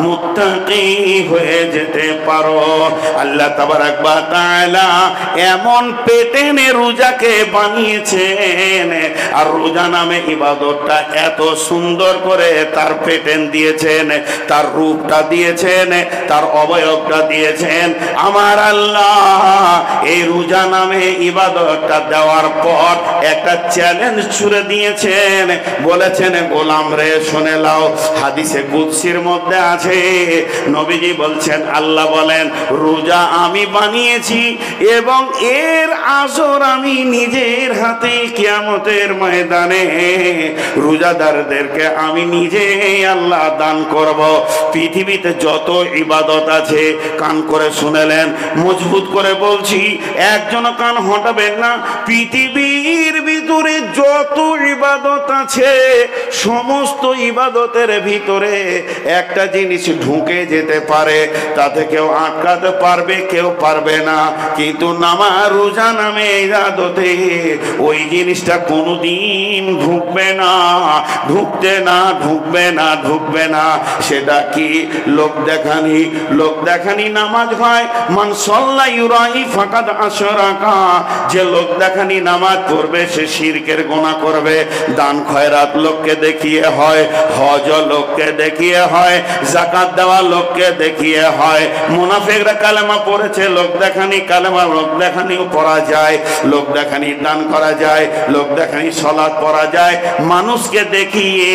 মুত্তাকি হয়ে যেতে পারো। আল্লাহ তাবারাক ওয়া তাআলা এমন পেটেনে রোজাকে বানিয়েছেন, আর রোজা নামে ইবাদতটা এত সুন্দর করে তার পেটেন দিয়েছেন, তার রূপটা দিয়েছেন, তার অবয়বটা দিয়েছেন। আমার আল্লাহ এই রোজা নামে ইবাদতটা দেওয়ার পর একটা চ্যালেঞ্জ ছুড়ে দিয়েছেন, বলেছেন গোলাম রে শুনে লাও। হাদিসে কুদসির মধ্যে আছে, নবীজি বলছেন, আল্লাহ বলেন রোজা আমি বানিয়েছি এবং এর আসর আমি নিজের হাতে কিয়ামতের ময়দানে রোজাদারদেরকে আমি নিজে আল্লাহ দান করব। পৃথিবীতে যত ইবাদত আছে, কান করে শুনেলেন, মজবুত করে বলছি, একজন কান হটাবেন না। পৃথিবীর ভিতরে যত ইবাদত আছে, সমস্ত ইবাদতের ভিতরে একটা জিনিস ঢুকে যেতে পারে, তাতে কেউ আটকাতে পারবে, কেউ পারবে না। কিন্তু নামাজ রোজা নামে ইবাদতে ওই জিনিসটা কোনোদিন ঢুকবে না, ঢুকতে না, ঢুকবে না, ঢুকবে না। সেটা কি? লোক দেখানি। লোক দেখানি নামাজ হয়। মান সাল্লা ইউরাই ফাকাদ আশরাকা, যে লোক দেখানি নামাজ পড়বে সে শিরকের গুনাহ করবে। দান খয়রাত লোককে দেখিয়ে হয়, হজ লোককে দেখিয়ে হয়, যাকাত দেওয়া লোককে দেখিয়ে হয়। মুনাফিকরা কালেমা পড়েছে, লোক দেখানি কালেমা, লোক দেখানিও পড়া যায়, লোক দেখানি দান করা যায়, লোক দেখানি সালাত পড়া যায়। মানুষকে দেখিয়ে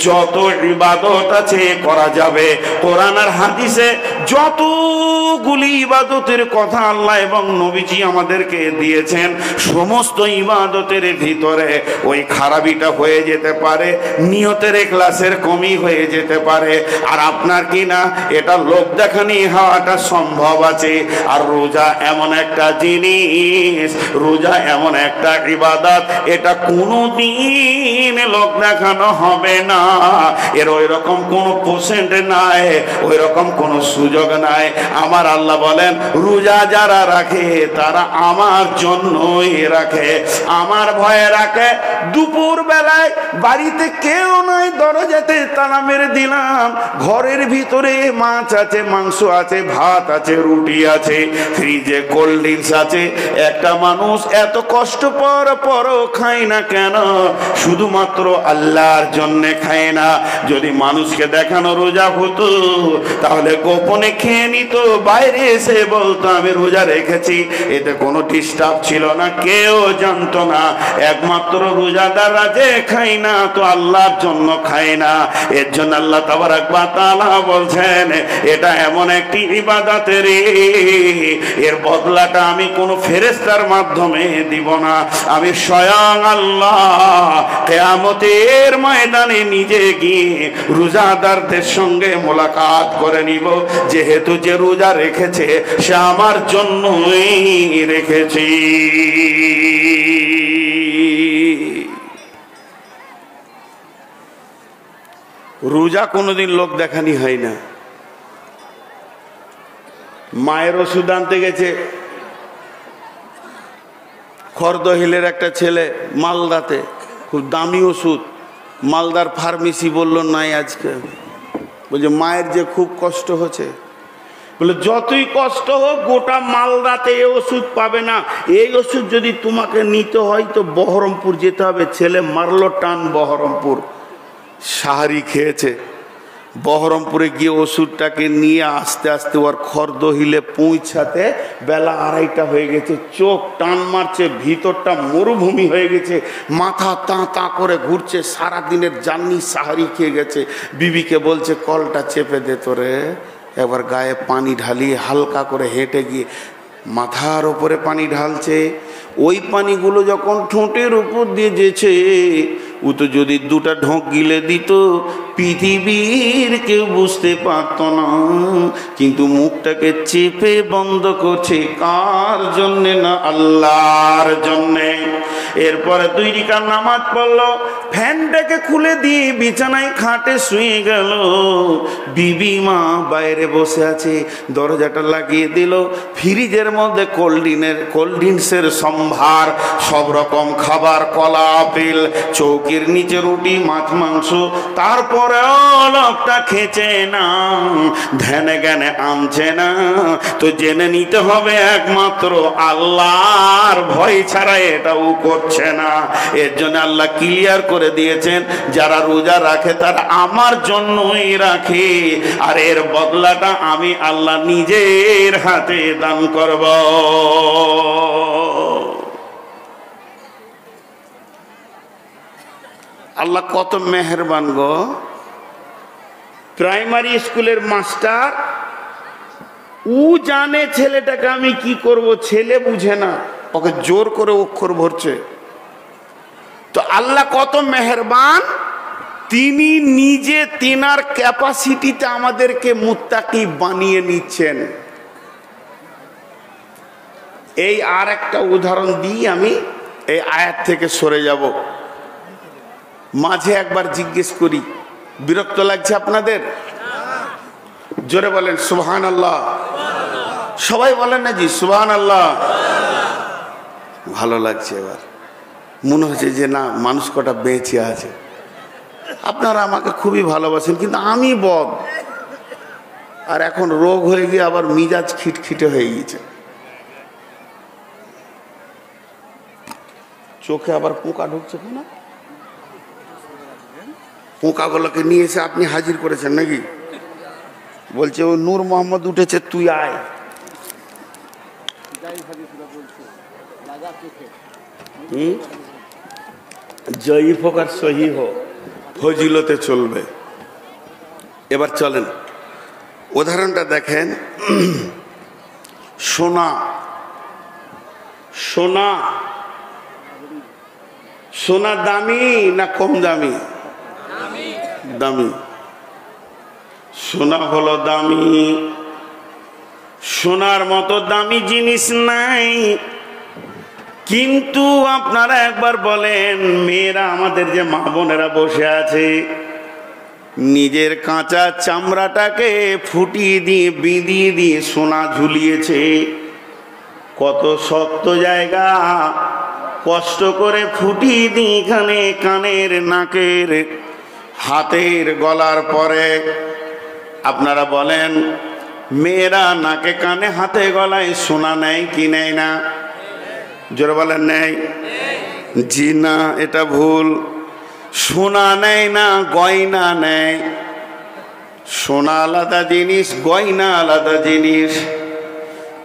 যত ইবাদত আছে করা যাবে। কোরআন আর হাদিসে যতগুলি ইবাদতের কথা আল্লাহ এবং নবীজি আমাদেরকে দিয়েছেন, সমস্ত ইবাদতের ভিতরে ওই খারাপিটা হয়ে যেতে পারে, নিয়তের ইখলাসের কমি হয়ে যেতে পারে। আর আপনার কি না এটা লোক দেখানি হওয়াটা সম্ভব আছে। আর রোজা এমন একটা জিনিস, রোজা এমন একটা ইবাদত, এটা কোনোদিন লোক দেখানো হবে না। এর ওই রকম কোনো পার্সেন্ট নাই, ওই রকম কোনো সুযোগ নাই। আমার আল্লাহ বলেন রোজা যারা রাখে তারা আমার জন্যই রাখে, আমার ভয়ে রাখে। দুপুর বেলায় বাড়িতে কেউ নাই, দরজাতে তালা মেরে দিলাম, ঘরের ভিতরে মাছ আছে, মাংস আছে, ভাত আছে, রুটি আছে, ফ্রিজে কোল্ড ড্রিঙ্কস আছে। একটা মানুষ এত কষ্ট পরও খায় না কেন? শুধুমাত্র আল্লাহর জন্যে খায় না। যদি মানুষকে দেখানো রোজা হতো তাহলে গোপনে খেয়ে নিত, বাইরে এসে বলতো আমি রোজা রেখেছি। এতে কোনো ডিস্টার্ব ছিল না, কেউ জানতো না। একমাত্র রোজাদাররা যে খায় না তো আল্লাহর জন্য খায় না। এর জন্য আল্লাহ তাবারাক ওয়া তাআলা বলছেন এটা এমন একটি ইবাদত রে, এর বদলাটা আমি কোনো ফেরেশতার মাধ্যমে দিব না, আমি স্বয়ং আল্লাহ কিয়ামতের ময়দানে নিজে গিয়ে রোজাদারদের সঙ্গে মোলাকাত করে নিব। যেহেতু যে রোজা রেখেছে সে আমার জন্যই রেখেছি। রোজা কোনোদিন লোক দেখানি হয় না। মায়ের ওষুধ আনতে গেছে, খরদহিলের একটা ছেলে মালদাতে, খুব দামি ওষুধ, মালদার ফার্মেসি বলল নাই আজকে। বলছে মায়ের যে খুব কষ্ট হচ্ছে। বলে যতই কষ্ট হোক গোটা মালদাতে এই ওষুধ পাবে না, এই ওষুধ যদি তোমাকে নিতে হয় তো বহরমপুর যেতে হবে। ছেলে মারলো টান বহরমপুর, সাহারি খেয়েছে। বহরমপুরে গিয়ে ওষুধটাকে নিয়ে আস্তে আস্তে ওর খরদহিলে পৌঁছাতে বেলা 2:30 হয়ে গেছে। চোখ টান মারছে, ভিতরটা মরুভূমি হয়ে গেছে, মাথা তা করে ঘুরছে, সারাদিনের জার্নি সাহারি খেয়ে গেছে। বিবিকে বলছে কলটা চেপে দে তোরে, এবার গায়ে পানি ঢালিয়ে হালকা করে হেঁটে গিয়ে মাথার ওপরে পানি ঢালছে। ওই পানিগুলো যখন ঠোঁটের উপর দিয়ে যেছে, ও তো যদি 2টা ঢোক গিলে দিত পৃথিবীর কেউ বুঝতে পারত না। কিন্তু মুখটাকে চেপে বন্ধ করছে, কার জন্যে না আল্লাহর জন্যে। এরপরে 2 রাকাত নামাজ পড়লো, ফ্যানটাকে খুলে দিয়ে বিছানায় খাটে শুয়ে গেল। বিবি মা বাইরে বসে আছে, দরজাটা লাগিয়ে দিল। ফ্রিজের মধ্যে কোল্ড ড্রিঙ্কসের সম্ভার, সব রকম খাবার, কলা, আপেল, চৌক বকির নিচে রুটি মাছ মাংস, তারপরেও লোকটা খেছে না, ধ্যানে জ্ঞানে আনছে না। তো জেনে নিতে হবে একমাত্র আল্লাহর ভয় ছাড়া এটাও করছে না। এর জন্য আল্লাহ ক্লিয়ার করে দিয়েছেন, যারা রোজা রাখে তারা আমার জন্যই রাখে, আর এর বদলাটা আমি আল্লাহ নিজের হাতে দান করব। আল্লাহ কত মেহেরবান গো। প্রাইমারি স্কুলের মাস্টার, ও জানে ছেলেটাকে আমি কি করব, ছেলে বুঝে না, ওকে জোর করে অক্ষর ভরছে। তো আল্লাহ কত মেহেরবান, তিনি নিজে তিনার ক্যাপাসিটিতে আমাদেরকে মুত্তাকি বানিয়ে নিচ্ছেন। এই আর একটা উদাহরণ দিই, আমি এই আয়াত থেকে সরে যাব। মাঝে একবার জিজ্ঞেস করি, বিরক্ত লাগছে আপনাদের? জোরে বলেন সুবহানাল্লাহ। সবাই বলেন না জি সুবহানাল্লাহ। ভালো লাগছে, এবার মনে হচ্ছে যে না, মানুষ কটা বেঁচে আছে। আপনারা আমাকে খুবই ভালোবাসেন, কিন্তু আমি বদ, আর এখন রোগ হয়ে গিয়ে আবার মিজাজ খিটখিটে হয়ে গিয়েছে। চোখে আবার পোকা ঢুকছে না, পোকাগুলোকে নিয়ে এসে আপনি হাজির করেছেন নাকি? বলছে ও নূর মোহাম্মদ উঠেছে, তুই আয়। জয়ীফ হোক আর সহি হোক, ফজিলতে চলবে। এবার চলেন উদাহরণটা দেখেন। সোনা, সোনা সোনা দামি না কম দামি? দামি। সোনা হলো দামি, সোনার মতো দামি জিনিস নাই। কিন্তু আপনারা একবার বলেন, মেয়েরা আমাদের যে মা বোনেরা বসে আছে, নিজের কাঁচা চামড়াটাকে ফুটিয়ে দিয়ে বিঁধিয়ে দিয়ে সোনা ঝুলিয়েছে। কত শক্ত জায়গা, কষ্ট করে ফুটিয়ে দিয়ে এখানে কানের, নাকের, হাতের, গলার পরে। আপনারা বলেন, মেয়েরা নাকে, কানে, হাতে, গলায় সোনা নেয় কি নেয় না? জোরে বলেন নেয়? জি না, এটা ভুল। সোনা নেয় না, গয়না নেয়। সোনা আলাদা জিনিস, গয়না আলাদা জিনিস।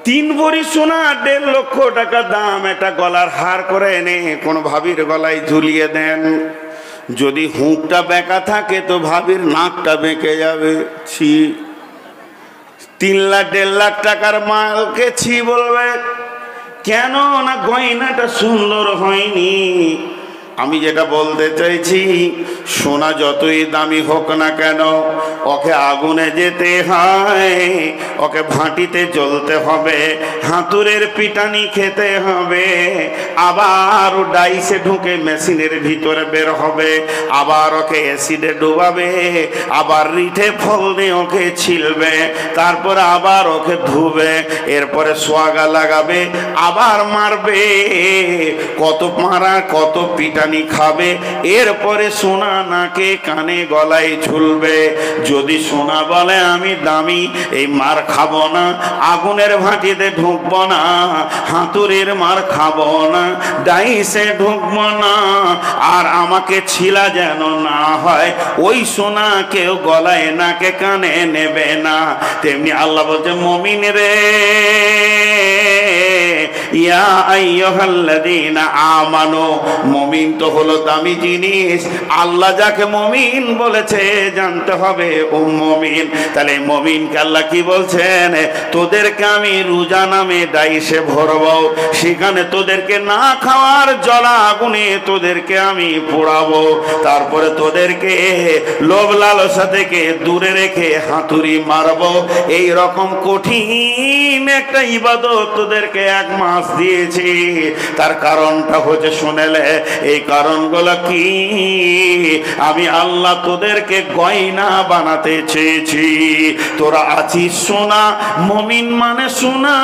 3 ভরি সোনা 1.5 লক্ষ টাকা দাম। এটা গলার হার করে এনে কোনো ভাবির গলায় ঝুলিয়ে দেন, যদি হুঁকটা বেঁকা থাকে তো ভাবির নাকটা বেঁকে যাবে। ছি। 3 লাখ 1.5 লাখ টাকার মালকে ছি বলবে কেন? না গয়নাটা সুন্দর হয়নি। আমি যেটা বলতে চাইছি, সোনা যতই দামি হোক না কেন, ওকে আগুনে যেতে হয়, ওকে ভাটিতে জ্বলতে হবে, হাতুড়ের পিটানি খেতে হবে, আবার ডাইসে ঢুকে মেশিনের ভিতরে বের হবে, আবার ওকে অ্যাসিডে ডুবাবে, আবার রিঠে ফল দিয়ে ওকে ছিলবে, তারপর আবার ওকে ধুবে, এরপরে সোয়াগা লাগাবে, আবার মারবে, কত মারা কত পিটানি খাবে, এরপরে সোনা নাকে, কানে, গলায় ঝুলবে। যদি সোনা বলে আমি দামি, এই মার খাবো না, আগুনের ভাটিতে ঢুকবো না, হাতুড়ির মার খাবো না, ডাইসে ঢুকবো না, আর আমাকে ছিলা যেন না হয়, ওই সোনা কেউ গলায়, নাকে, কানে নেবে না। তেমনি আল্লাহ বলছে, মুমিন রে, ইয়া আইয়ুহাল্লাযীনা আমানু, মুমিন তো হলো দামি জিনিস। আল্লাহ যাকে মুমিন বলেছে জানতে হবে ও মুমিন। তাহলে মুমিনকে আল্লাহ কি বলছেন? তোদেরকে আমি রোজা নামে ডাইসে ভরবো, সেখানে তোদেরকে না খাওয়ার জ্বলা আগুনে তোদেরকে আমি পোড়াবো, তারপরে তোদেরকে লোভ লালসা থেকে দূরে রেখে হাতুড়ি মারবো। এই রকম কঠিন একটা ইবাদত তোদেরকে 1 মাস মাস দিয়েছি। তার কারণটা হচ্ছে শুনেলে, এই কারণগুলো কি? আমি আল্লাহ তোদেরকে গয়না বানাতে চেয়েছি। তোরা আছিস সোনা, মুমিন মানে সোনা।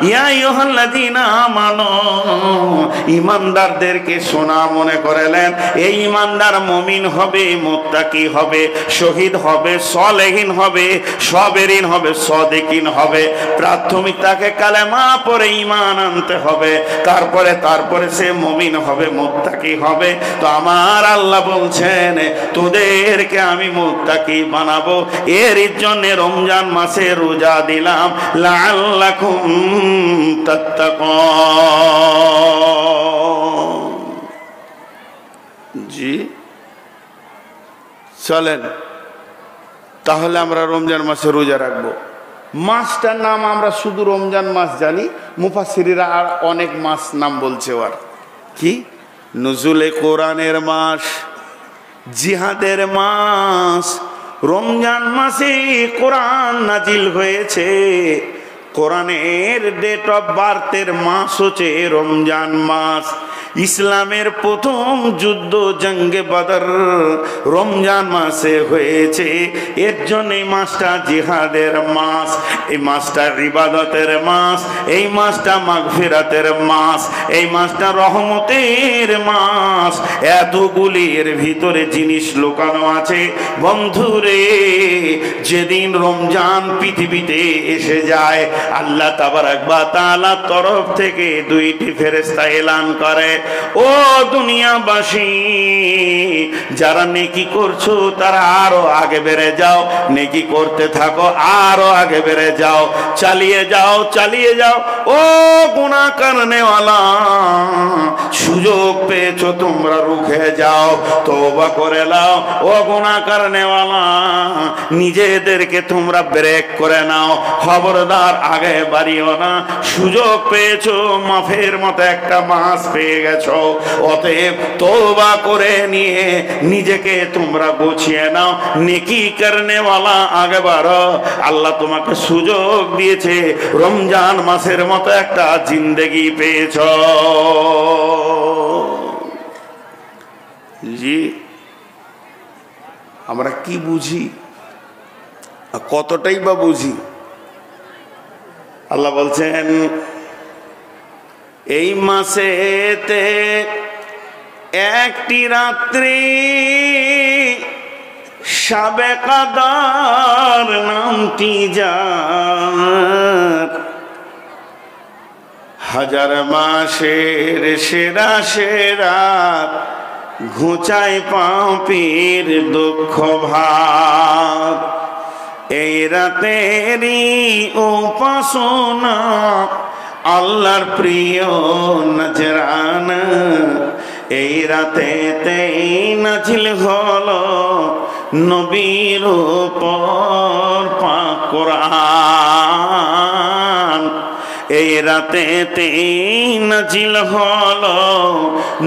ইয়া আইয়ুহাল্লাযীনা আমানু, ঈমানদারদেরকে সোনা মনে করলেন। এই ঈমানদার মুমিন হবে, মুত্তাকি হবে, শহীদ হবে, সালেহিন হবে, সাবেরিন হবে, সাদিকিন হবে। প্রাথমিক তাকে কালেমা পড়ে ঈমান আনতে হবে, তারপরে সে মুমিন হবে, মুত্তাকি হবে। তো আমার আল্লাহ বলছেন তোদেরকে আমি মুত্তাকি বানাবো। এর জন্য রমজান মাসে রোজা দিলাম, লাআল্লাকুম তাত্তাকুন। জি চলেন তাহলে আমরা রমজান মাসে রোজা রাখবো। মাসটার নাম আমরা শুধু রমজান মাস জানি, মুফাসসিররা আর অনেক মাস নাম বলছে। আর কি? নুজুলে কোরআনের মাস, জিহাদের মাস। রমজান মাসে কোরআন নাজিল হয়েছে। কোরআনের ডেট অফ বার্থের মাস হচ্ছে রমজান মাস। ইসলামের প্রথম যুদ্ধ জঙ্গে বদর রমজান মাসে হয়েছে। এর জন্য এই মাসটা জিহাদের মাস, এই মাসটা ইবাদতের মাস, এই মাসটা মাগফিরাতের মাস, এই মাসটা রহমতের মাস। এতগুলির ভিতরে জিনিস লুকানো আছে বন্ধুরে। যেদিন রমজান পৃথিবীতে এসে যায়, আল্লাহ তাবারাক ওয়া তাআলার তরফ থেকে দুইটি ফেরেশতা এলান করে, ও দুনিয়াবাসী, যারা নেকি করছো তারা আরো আগে বেড়ে যাও, নেকি করতে থাকো, আরো আগে বেড়ে যাও, চালিয়ে যাও, চালিয়ে যাও। ও গুনাহ করনেওয়ালা, সুযোগ পেয়েছো তোমরা রুখে যাও, তওবা করে নাও। ও গুনাহ করনেওয়ালা, নিজেদেরকে তোমরা ব্রেক করে নাও, খবরদার আগে বাড়িও না। সুযোগ পেয়েছো, মাফের মতো একটা মাস পেয়ে গেছো, অতএব তওবা করে নিয়ে নিজেকে তোমরা গুছিয়ে নাও, নেকি করনেওয়ালা আগে বাড়ো। আল্লাহ তোমাকে সুযোগ দিয়েছে, রমজান মাসের মতো একটা জিন্দেগি পেয়েছো। জি আমরা কি বুঝি, কতটাই বা বুঝি? আল্লাহ বলছেন এই মাসেতে একটি রাত্রি শাবে কদর নামটি যার, হাজার মাসের সেরা সেরা ঘুচায় পাপীর দুঃখ ভাগ। এই রাতেরই উপাসনা আল্লাহর প্রিয় নজরানা, এই রাতেতেই নাজিল হলো নবীর উপর পাক কোরআন। এই রাতেতেই নাজিল হলো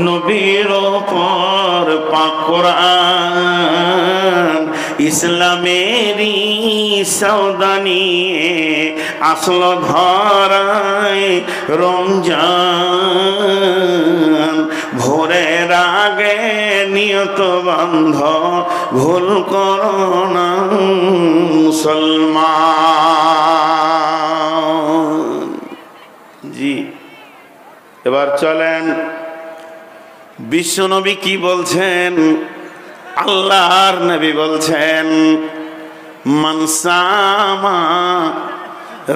নবীর উপর পাক কোরআন। ইসলামেরই সওদা নিয়ে আসলো ধরায় রমজান। ভোরের আগে নিয়ত বন্ধ, ভুল করো না মুসলমান। জি এবার চলেন বিশ্বনবী কি বলছেন। আল্লাহর নবী বলছেন, মান সামা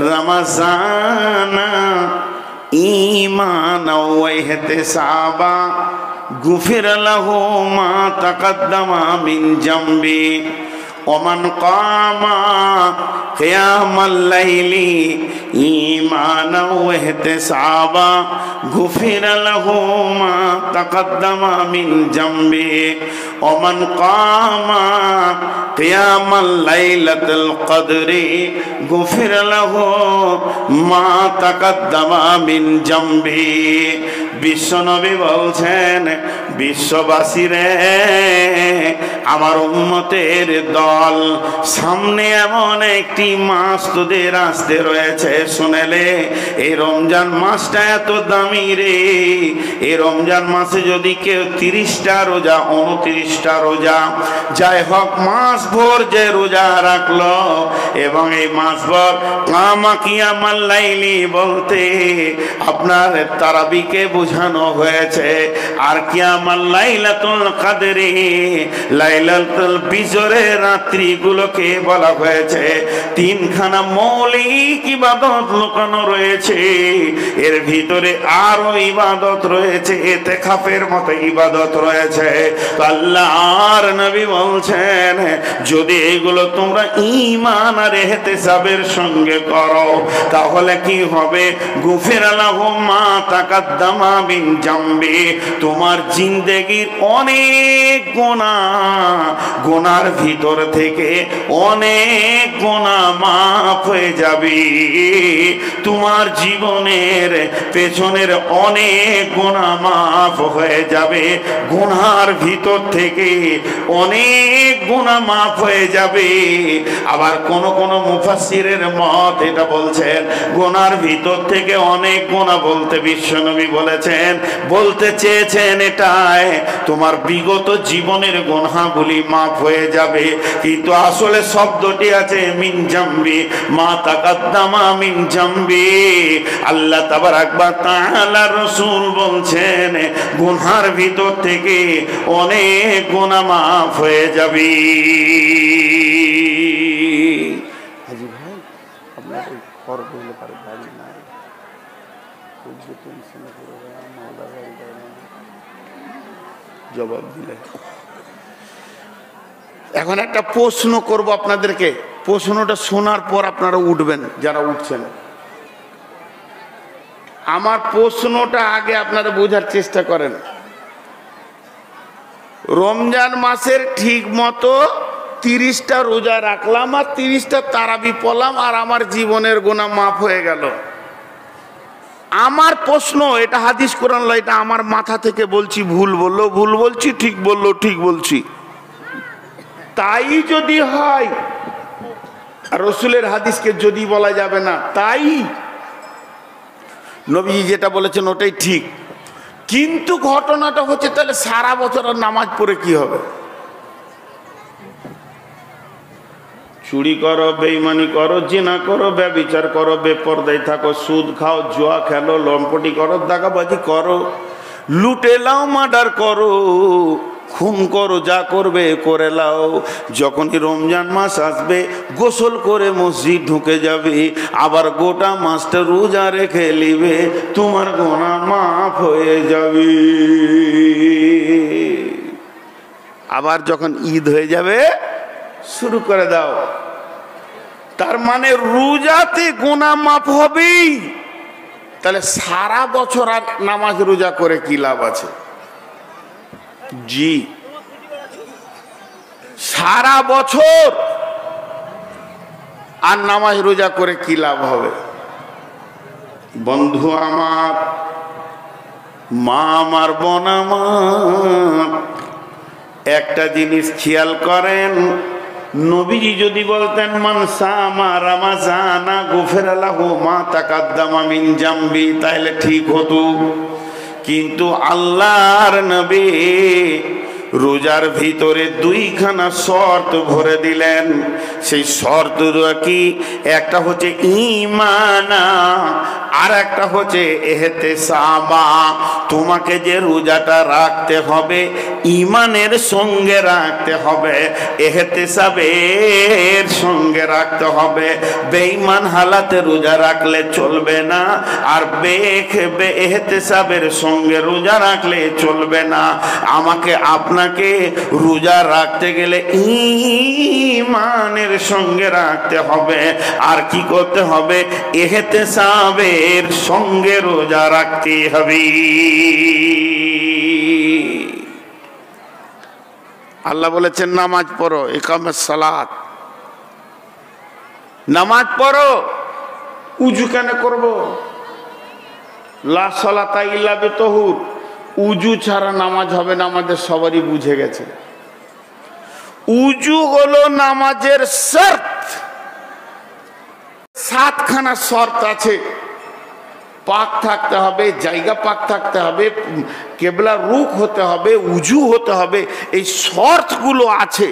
রমজানা ঈমানাও ওয়া ইহতিসাবা গুফির লাহু মা তাকাদ্দামা মিন জামবি ওমান কামা কিয়ামাল লাইলি ঈমানাও ওয়া ইহতিসাবা গুফির লাহু মা তাকাদ্দামা মিন জামবি ওমান কামা কিয়ামাল লাইলাতুল কদরি গুফির লাহু মা তাকাদ্দামা মিন জামবি। বিশ্বনবী বলছেন, বিশ্ববাসীরে, আমার উম্মতের দল, সামনে এমন একটি মাস তোদের আসতে রয়েছে। শুনেলে এই রমজান মাসটা এত দামি রে। এই রমজান মাসে যদি কেউ 30টা রোজা, 29টা রোজা, যাই হোক মাস ভোর যে রোজা রাখলো, এবং এই মাস ভর কামা কিয়ামাল লাইলি বলতে আপনার তারাবিকে বোঝানো হয়েছে। আর কিয়ামাল লাইলাতুল কদরে, লাইলাতুল বিজরের রাত্রিগুলোকে বলা হয়েছে। তিনখানা মৌলিক ইবাদত লুকানো রয়েছে, এর ভিতরে আরো ইবাদত রয়েছে, ইতিকাফের মতো ইবাদত রয়েছে। তো আল্লাহর নবী বলছেন, যদি এগুলো তোমরা ঈমান আর ইহতিসাবের সঙ্গে করো, তাহলে কি হবে? গুফিরা লাহুম মা তাকাদ্দামা মিন জামবি, তোমার জিন্দেগির অনেক গুনার ভিতর থেকে অনেক গুনাহ মাফ হয়ে যাবে। তোমার জীবনের পেছনের অনেক গুনাহ মাফ হয়ে যাবে। গুনার ভিতর থেকে অনেক গুনাহ মাফ হয়ে যাবে। আবার কোন কোন মুফাসসিরের মত এটা বলছেন, গুনার ভিতর থেকে অনেক গুনাহ বলতে বিশ্বনবী বলেছেন, বলতে চেয়েছেন এটাই তোমার বিগত জীবনের গুনাহগুলি মাফ হয়ে যাবে। কিন্তু আসলে শব্দটি আছে মিন জামবি, মা তাকাদ্দামা মিন জামবি। আল্লাহ তাবারাক ওয়া তাআলা রাসূল বলছেন, গুনার ভিতর থেকে অনেক গুনাহ মাফ হয়ে যাবে। হাজী ভাই, আপনার এই খরচ হইলে পারে গাড়ি নাই, জবাব দিলে। এখন একটা প্রশ্ন করব আপনাদেরকে, প্রশ্নটা শোনার পর আপনারা উঠবেন যারা উঠছেন। আমার প্রশ্নটা আগে আপনারা বোঝার চেষ্টা করেন। রমজান মাসের ঠিক মতো 30টা রোজা রাখলাম আর 30টা তারাবি পড়লাম, আর আমার জীবনের গুনাহ মাফ হয়ে গেল। আমার প্রশ্ন, এটা হাদিস কোরআন নয়, এটা আমার মাথা থেকে বলছি, ভুল বললো ভুল বলছি, ঠিক বললো ঠিক বলছি। তাই যদি হয়, রসুলের হাদিসকে যদি বলা যাবে না, তাই নবী যেটা বলেছেন ওটাই ঠিক। কিন্তু ঘটনাটা হচ্ছে, তাহলে সারা বছর আর নামাজ পড়ে কি হবে? চুরি করো, বেঈমানি করো, জিনা করো, ব্যভিচার করো, বেপরদায় থাকো, সুদ খাও, জুয়া খেলো, লম্পটি করো, দাগাবাজি করো, লুটে লাও, মার্ডার করো, খুন করো, যা করবে করে লাও। যখনই রমজান মাস আসবে গোসল করে মসজিদ ঢুকে যাবে, আবার গোটা মাসটা রোজা রেখে নিবে, তোমার গুনাহ মাফ হয়ে যাবে। আবার যখন ঈদ হয়ে যাবে শুরু করে দাও। তার মানে রোজাতে গুনাহ মাফ হবেই, তাহলে সারা বছর আর নামাজ রোজা করে কি লাভ আছে? জি, সারা বছর আর নামাজ রোজা করে কি লাভ হবে? বন্ধু আমার, মা আমার, বোন আমার, একটা জিনিস খেয়াল করেন। নবীজি যদি বলতেন মান সামা রমাজানা গুফিরা লাহু মা তাকাদ্দামা মিন জামবি, তাহলে ঠিক হতো। কিন্তু আল্লাহর নবী রোজার ভিতরে 2খানা শর্ত ভরে দিলেন। সেই শর্ত কি? একটা হচ্ছে ঈমানা, আর একটা হচ্ছে ইহতিসাবা। তোমাকে যে রোজাটা রাখতে হবে ঈমানের সঙ্গে রাখতে হবে, ইহতিসাবের সঙ্গে রাখতে হবে। বেঈমান হালাতে রোজা রাখলে চলবে না, আর ইহতিসাবের সঙ্গে রোজা রাখলে চলবে না। আমাকে আপনাকে রোজা রাখতে গেলে ঈমানের সঙ্গে রাখতে হবে। আর কি করতে হবে? ইহতিসাবের সঙ্গে রোজা রাখতে হবে। আল্লাহ বলেছেন নামাজ পড়ো, ইকামাস সালাত, নামাজ পড়ো। উযু কেন করব? লা সালাতা ইল্লা বিতাহুর, উজু ছাড়া নামাজ হবে না, আমাদের সবারই বুঝে গেছে। উজু হলো নামাজের শর্ত। 7খানা শর্ত আছে। পাক থাকতে হবে, জায়গা পাক থাকতে হবে, কেবলা রুখ হতে হবে, উজু হতে হবে, এই শর্তগুলো আছে।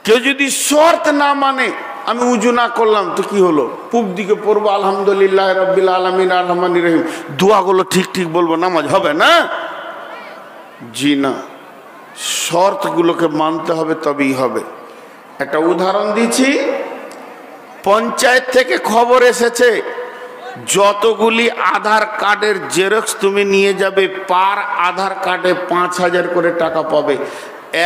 কেউ যদি শর্ত না মানে, আমি উজু না করলাম তো কি হলো, পূব দিকে পড়বো আলহামদুলিল্লাহ রাব্বিল আলামিন আর রহমানির রহিম, দোয়াগুলো ঠিক ঠিক বলবো, নামাজ হবে না? জি না, শর্তগুলোকে মানতে হবে, তবেই হবে। একটা উদাহরণ দিচ্ছি। পঞ্চায়েত থেকে খবর এসেছে যতগুলি আধার কার্ডের জেরক্স তুমি নিয়ে যাবে, পার আধার কার্ডে 5,000 করে টাকা পাবে।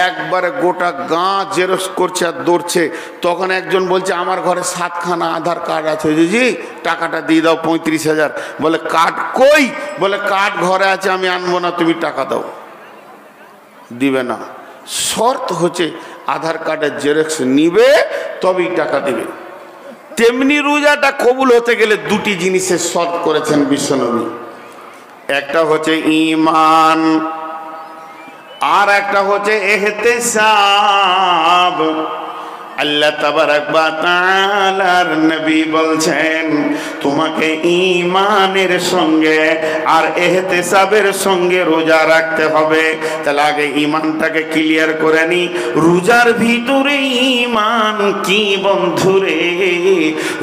একবারে গোটা গাঁ জেরক্স করছে আর দৌড়ছে। তখন একজন বলছে আমার ঘরে 7খানা আধার কার্ড আছে, জি টাকাটা দিয়ে দাও 35,000। বলে কার্ড কই? বলে কার্ড ঘরে আছে, আমি আনবো না, তুমি টাকা দাও। দিবে না। শর্ত হচ্ছে আধার কার্ডের জেরক্স নিবে, তবেই টাকা দিবে। তেমনি রোজাটা কবুল হতে গেলে দুটি জিনিসের শর্ত করেছেন বিশ্বনবী। একটা হচ্ছে ঈমান, আর একটা হচ্ছে ইহতিসাব। আল্লাহ তাবারাক ওয়া তাআলার নবী বলছেন তোমাকে ঈমানের সঙ্গে আর ইহতিসাবের সঙ্গে রোজা রাখতে হবে। তাহলে আগে ঈমানটাকে ক্লিয়ার করে নি। রোজার ভিতরে ঈমান কি বন্ধুরে?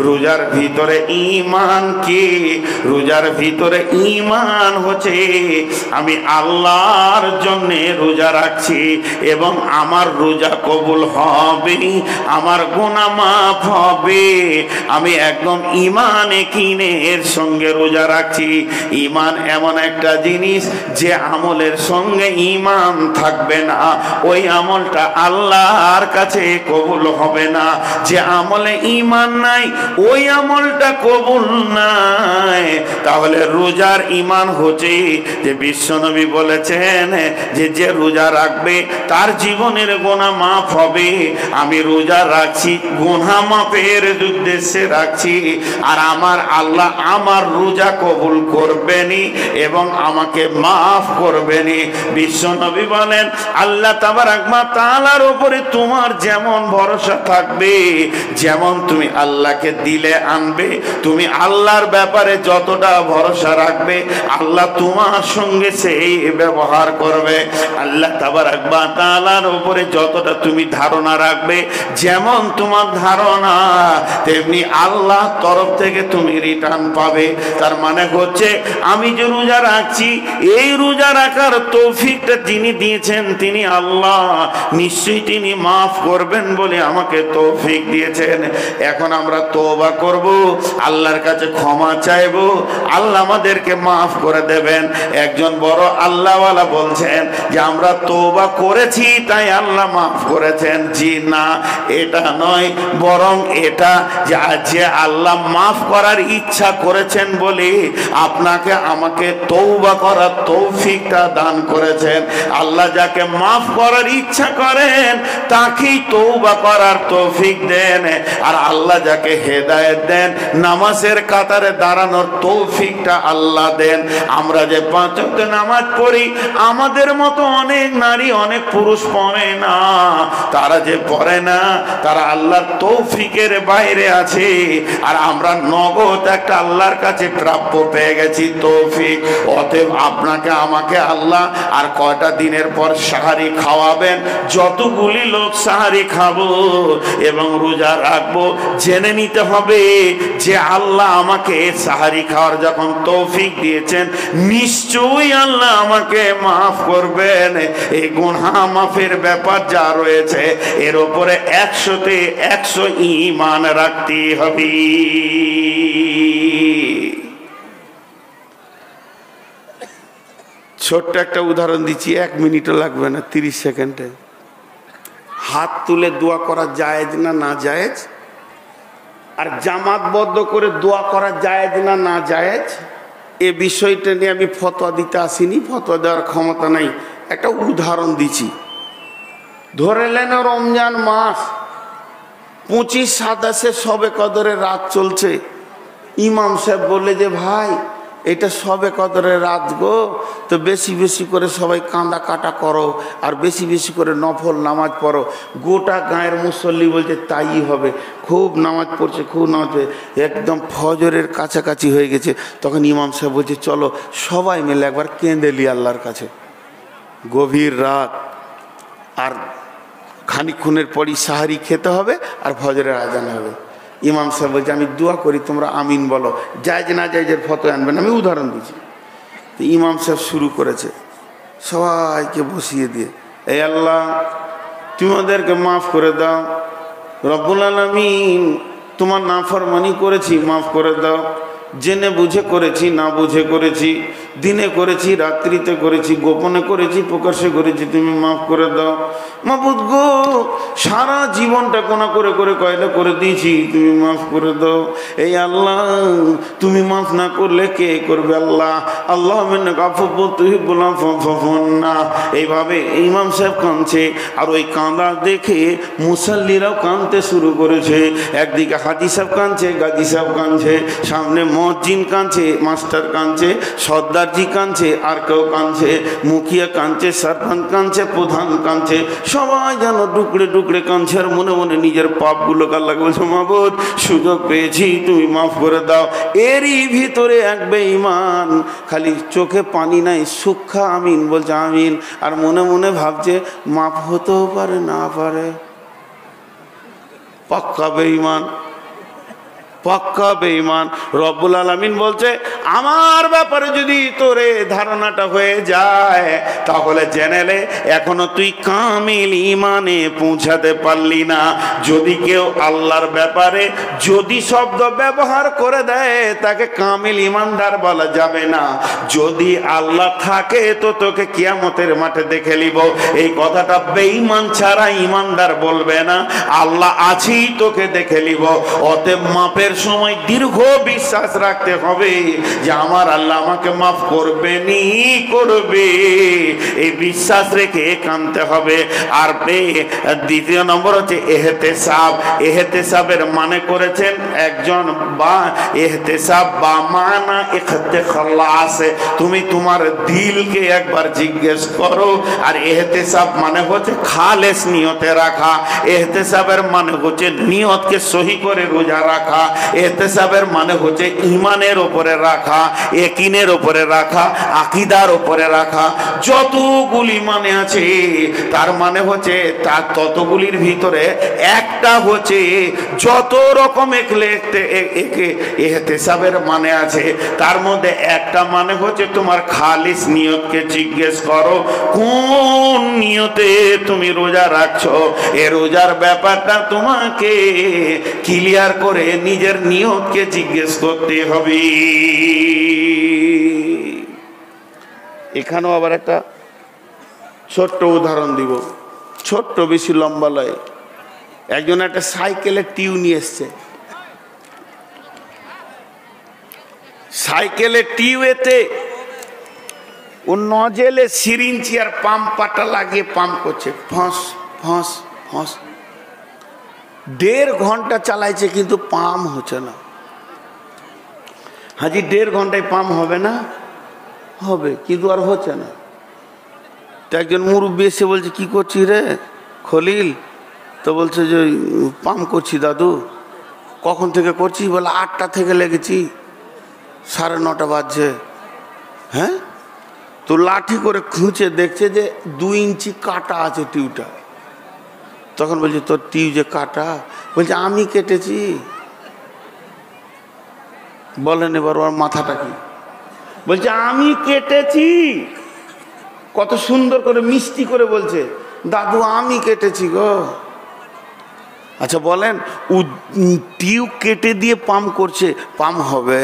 রোজার ভিতরে ঈমান কি? রোজার ভিতরে ঈমান হচ্ছে আমি আল্লাহর জন্য রোজা রাখছি এবং আমার রোজা কবুল হবে, আমার গুনাহ মাফ হবে। আমি একদম ঈমানে কিনের সঙ্গে রোজা রাখছি। ঈমান এমন একটা জিনিস যে আমলের সঙ্গে ঈমান থাকবে না, ওই আমলটা আল্লাহর কাছে কবুল হবে না। যে আমলে ঈমান নাই, ওই আমলটা কবুল নাই। তাহলে রোজার ঈমান হচ্ছে যে বিশ্বনবী বলেছেন যে যে রোজা রাখবে তার জীবনের গুনাহ মাফ হবে। আমি রোজা রাখছি গুনাহ মাফের উদ্দেশ্যে রাখছি, আর আমার আল্লাহ আমার রোজা কবুল করবেনি এবং আমাকে মাফ করবেনি। বিশ্বনবী বলেন আল্লাহ তাবারাক ওয়া তাআলার উপরে তোমার যেমন ভরসা থাকবে, যেমন তুমি আল্লাহকে দিলে আনবে, তুমি আল্লাহর ব্যাপারে যতটা ভরসা রাখবে, আল্লাহ তোমার সঙ্গে সেই ব্যবহার করবে। আল্লাহ তাবারাক ওয়া তাআলার উপরে যতটা তুমি ধারণা রাখবে, যেমন তোমার ধারণা, তেমনি আল্লাহ তরফ থেকে তুমি রিটার্ন পাবে। তার মানে হচ্ছে আমি যে রোজা রাখছি, এই রোজা রাখার তৌফিকটা যিনি দিয়েছেন তিনি আল্লাহ, নিশ্চয়ই তিনি মাফ করবেন বলে আমাকে তৌফিক দিয়েছেন। এখন আমরা তওবা করব, আল্লাহর কাছে ক্ষমা চাইব, আল্লাহ আমাদেরকে মাফ করে দেবেন। একজন বড় আল্লাহওয়ালা বলছেন যে আমরা তওবা করেছি তাই আল্লাহ মাফ করেছেন। জি না, এটা নয়, বরং এটা যে আল্লাহ মাফ করার ইচ্ছা করেছেন বলে আপনাকে আমাকে তওবা করার তৌফিকটা দান করেছেন। আল্লাহ যাকে মাফ করার ইচ্ছা করেন তাকেই তওবা করার তৌফিক দেন, আর আল্লাহ যাকে হেদায়েত দেন নামাজের কাতারে দাঁড়ানোর তৌফিকটা আল্লাহ দেন। আমরা যে 5 ওয়াক্ত নামাজ পড়ি, আমাদের মতো অনেক নারী অনেক পুরুষ পড়ে না। তারা যে পড়ে না তারা আল্লাহর তৌফিকের বাইরে আছে, আর আমরা নগদ একটা আল্লাহর কাছে প্রাপ্য পেয়ে গেছি তৌফিক। অতএব আপনাকে আমাকে আল্লাহ আর কয়টা দিনের পর সাহারি খাওয়াবেন, যতগুলি লোক সাহারি খাবো এবং রোজা রাখবো, জেনে নিতে হবে যে আল্লাহ আমাকে সাহারি খাওয়ার যখন তৌফিক দিয়েছেন, নিশ্চয়ই আল্লাহ আমাকে মাফ করবেন। এই গুনাহ মাফের ব্যাপার যা রয়েছে এর উপরে 100-তে 100 ঈমান রাখতে হবে। ছোট্ট একটা উদাহরণ দিচ্ছি, 1 মিনিটও লাগবে না, 30 সেকেন্ডে। হাত তুলে দোয়া করা জায়েজ না না জায়েজ? আর জামাতবদ্ধ করে দোয়া করা জায়েজ না না জায়েজ? এ বিষয়টা নিয়ে আমি ফতোয়া দিতে আসিনি, ফতোয়া দেওয়ার ক্ষমতা নাই। একটা উদাহরণ দিচ্ছি। ধরে নেন রমজান মাস, 25-27 শবে কদরের রাত চলছে। ইমাম সাহেব বললে যে ভাই এটা সবে কদরের রাত গো, তো বেশি বেশি করে সবাই কাঁদা কাটা করো আর বেশি বেশি করে নফল নামাজ পড়ো। গোটা গাঁয়ের মুসল্লি বলছে তাই হবে, খুব নামাজ পড়ছে, খুব নামাজ পড়ছে। একদম ফজরের কাছাকাছি হয়ে গেছে, তখন ইমাম সাহেব বলছে চলো সবাই মিলে একবার কেঁদেলি আল্লাহর কাছে। গভীর রাত, আর খানিকক্ষণের পরই সাহারি খেতে হবে আর ফজরের আজান হবে। ইমাম সাহেব বলছে আমি দোয়া করি, তোমরা আমিন বলো, জায়েজ না জায়েজের ফতোয়া আনবেন, আমি উদাহরণ দিচ্ছি। তো ইমাম সাহেব শুরু করেছে সবাইকে বসিয়ে দিয়ে, এই আল্লাহ তুমি আমাদেরকে মাফ করে দাও, রব্বুল আলামিন তোমার নাফরমানি করেছি মাফ করে দাও, জেনে বুঝে করেছি না বুঝে করেছি, দিনে করেছি রাত্রিতে করেছি, গোপনে করেছি প্রকাশ্যে করেছি, তুমি মাফ করে দাও। মাবুদ গো, সারা জীবনটা কোনা করে করে কয়লা করে দিয়েছি, তুমি মাফ করে দাও। এই আল্লাহ তুমি মাফ না করলে কে করবে? আল্লাহ আল্লাহ না। এইভাবে ইমাম সাহেব কাঁদছে, আর ওই কাঁদা দেখে মুসল্লিরাও কাঁদতে শুরু করেছে। একদিকে হাজি সাহেব কাঁদছে, গাজী সাহেব কাঁদছে, সামনে মসজিদ কাঁদছে, মাস্টার কাঁদছে, সর্দারজি কাঁদছে, আর কেউ কাঁদছে, মুখিয়া কাঁদছে, সরপঞ্চ কাঁদছে, প্রধান কাঁদছে, সবাই যেন টুকরে টুকরে কাঁদছে। আর মনে মনে নিজের পাপগুলোকে আল্লাহকে বলছে মাবুদ সুযোগ পেয়েছি তুমি মাফ করে দাও। এরই ভিতরে এক বেঈমান খালি চোখে পানি নাই, সুক্ষা আমিন বলছে আমিন, আর মনে মনে ভাবছে মাফ হতেও পারে না পারে। পাক্কা বেঈমান, পাক্কা বেঈমান। রব্বুল আলামিন বলছে আমার ব্যাপারে যদি তোরে ধারণাটা হয়ে যায় তাহলে জেনে নে এখনো তুই কামিল ঈমানে পৌঁছাতে পারলি না। যদি কেউ আল্লাহর ব্যাপারে যদি শব্দ ব্যবহার করে দেয় তাকে কামিল ঈমানদার বলা যাবে না। যদি আল্লাহ থাকে তো তোকে কিয়ামতের মাঠে দেখে নিব, এই কথাটা বেঈমান ছাড়া ঈমানদার বলবে না। আল্লাহ আছেই তোকে দেখে নিব। অতএব মাপের সময় দীর্ঘ বিশ্বাস রাখতে হবে যে আমার আল্লাহ আমাকে মাফ করবেনই করবে, এই বিশ্বাস রেখে কানতে হবে। আর দ্বিতীয় নম্বর হচ্ছে ইহতিসাব। ইহতিসাবের মানে করেছেন একজন, বা ইহতিসাব বা মানা ইখতিখালাস, তুমি তোমার দিলকে একবার জিজ্ঞেস করো। আর ইহতিসাব মানে হচ্ছে খালেস নিয়তে রাখা। ইহতিসাবের মানে হচ্ছে নিয়তকে সহি করে রোজা রাখা। ইহতিসাবের মানে হচ্ছে ঈমানের উপরে রাখা, ইয়াকিনের উপরে রাখা, আকীদার উপরে রাখা। যতগুলি মানে আছে তার মানে হচ্ছে তার ততগুলির ভিতরে একটা হচ্ছে যত রকম ইহতিসাবের মানে আছে তার মধ্যে একটা মানে হচ্ছে তোমার খালিস নিয়তকে জিজ্ঞেস করো কোন নিয়তে তুমি রোজা রাখছো। এ রোজার ব্যাপারটা তোমাকে ক্লিয়ার করে নিজের নিয়তকে জিজ্ঞেস করতে হবে। এখানেও আবার একটা ছোট্ট উদাহরণ দিব, ছোট্ট বেশি লম্বা লয়। একজন একটা সাইকেলের টিউ নিয়ে এসছে, সাইকেলের টিউতে ও নজেলে সিরিঞ্চি আর পাম্প পাটা লাগিয়ে পাম্প করছে, ফস ফস ফস। 1.5 ঘন্টা চালাইছে কিন্তু পাম্প হচ্ছে না। হাজি 1.5 ঘন্টায় পাম্প হবে না? হবে, কিন্তু আর হচ্ছে না। তো একজন মুরব্বী এসে বলছে কি করছিস রে খলিল? তো বলছে যে পাম্প করছি দাদু। কখন থেকে করছিস? বলে 8টা থেকে লেগেছি, 9:30 বাজছে। হ্যাঁ, তো লাঠি করে খুঁচে দেখছে যে 2 ইঞ্চি কাটা আছে টিউটা। তখন বলছে তোর টিউ যে কাটা? বলছে আমি কেটেছি। বলেন এবার ওর মাথাটা কি? বলছে আমি কেটেছি। কত সুন্দর করে মিষ্টি করে বলছে দাদু আমি কেটেছি গো। আচ্ছা বলেন, টিউ কেটে দিয়ে পাম্প করছে, পাম্প হবে?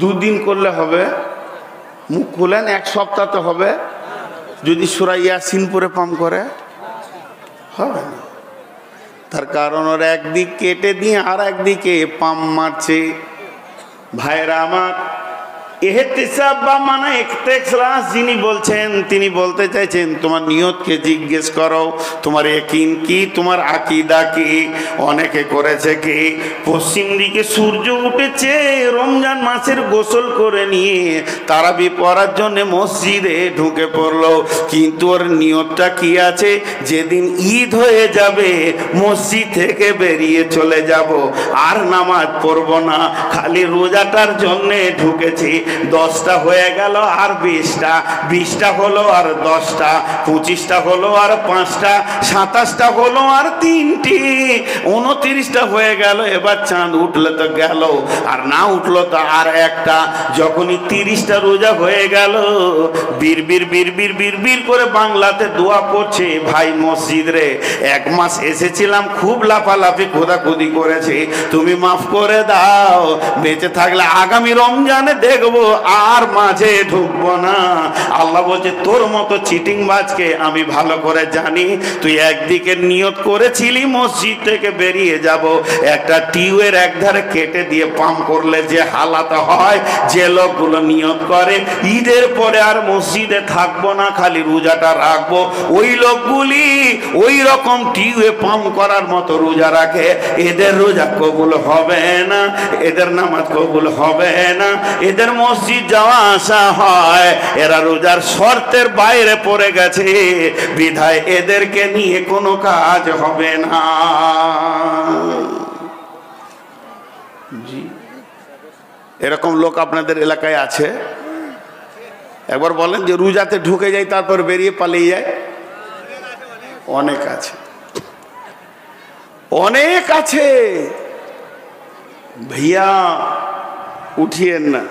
2 দিন করলে হবে? মুখ খুলেন, 1 সপ্তাহ তো হবে। যদি সূরা ইয়াসিন পড়ে পাম্প করে হবে না। তার কারণ ওর একদিক কেটে দিয়ে আর একদিকে পাম্প মারছে। ভাইরা আমার, ইহতিসাব বা মানে ইখতিলাস যিনি বলছেন তিনি বলতে চাইছেন তোমার নিয়তকে জিজ্ঞেস করো, তোমার ইয়াকিন কি, তোমার আকীদা কি। অনেকে করেছে কি, পশ্চিম দিকে সূর্য উঠেছে, রমজান মাসের গোসল করে নিয়ে তারাবি পড়ার জন্য মসজিদে ঢুকে পড়লো, কিন্তু ওর নিয়তটা কি আছে, যেদিন ঈদ হয়ে যাবে মসজিদ থেকে বেরিয়ে চলে যাব, আর নামাজ পড়বো না, খালি রোজাটার জন্যে ঢুকেছি। 10টা হয়ে গেল আর 20টা, 20টা হলো আর 10টা, 25টা হলো আর 5টা, 27টা হলো আর 3টি, 29টা হয়ে গেল। এবার চাঁদ উঠলে তো গেল, আর না উঠলো তো আর একটা। যখনই 30টা রোজা হয়ে গেল, বিড়বিড় বিড়বিড় বিড়বিড় করে বাংলাতে দোয়া পড়ছে, ভাই মসজিদ রে, 1 মাস এসেছিলাম, খুব লাফালাফি খোদাখুদি করেছে, তুমি মাফ করে দাও, বেঁচে থাকলে আগামী রমজানে দেখবো, আর মাঝে ঢুকবো না। আল্লাহ বলছে তোর মতো চিটিংবাজকে আমি ভালো করে জানি। তুই একদিকে নিয়ত করেছিলি মসজিদ থেকে বেরিয়ে যাব, একটা টিউবের একধারে কেটে দিয়ে পাম্প করলে যে হালাত হয়, যে লোকগুলো নিয়ত করে ঈদের পরে আর মসজিদে থাকবো না, খালি রোজাটা রাখবো, ওই লোকগুলি ওই রকম টিউবে পাম্প করার মতো রোজা রাখে, এদের রোজা কবুল হবে না, এদের নামাজ কবুল হবে না, এদের মসজিদ যাওয়া আসা হয়, এরা রোজার শর্তের বাইরে পড়ে গেছে, বিধায় এদেরকে নিয়ে কোনো কাজ হবে না। জি, এরকম লোক আপনাদের এলাকায় আছে? একবার বলেন যে রোজাতে ঢুকে যায় তারপর বেরিয়ে পালিয়ে যায়। অনেক আছে, অনেক আছে ভাইয়া, উঠিয়েন না।